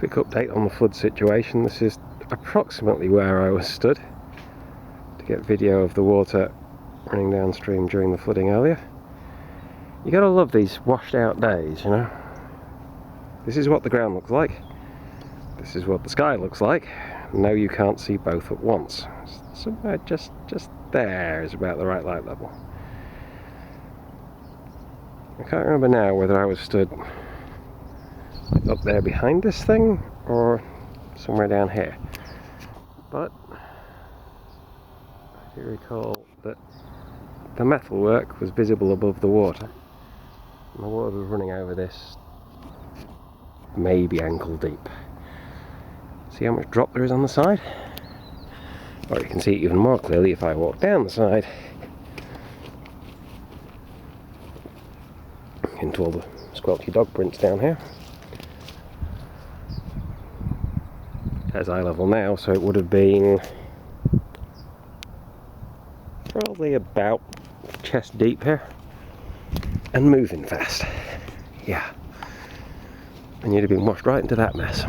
Quick update on the flood situation. This is approximately where I was stood to get video of the water running downstream during the flooding earlier. You gotta love these washed out days, you know. This is what the ground looks like. This is what the sky looks like. No, you can't see both at once. Somewhere just there is about the right light level. I can't remember now whether I was stood up there behind this thing or somewhere down here. But I do recall that the metalwork was visible above the water. And the water was running over this maybe ankle deep. See how much drop there is on the side? Or you can see it even more clearly if I walk down the side into all the squelchy dog prints down here. There's eye level now, so it would have been probably about chest deep here and moving fast. Yeah, and you'd have been washed right into that mess.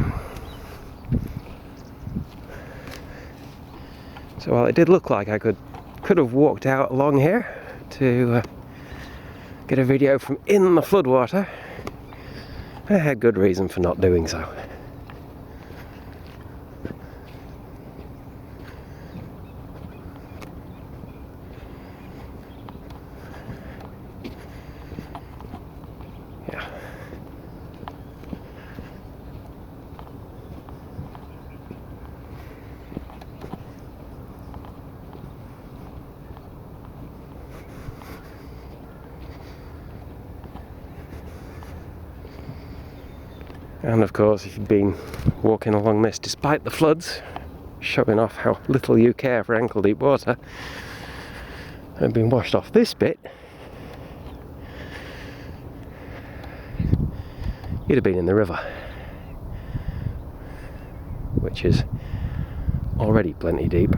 So while it did look like I could have walked out along here to get a video from in the floodwater, I had good reason for not doing so. Yeah. And of course, if you've been walking along this despite the floods, showing off how little you care for ankle deep water, and been washed off this bit, you'd have been in the river, which is already plenty deep,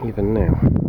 even now.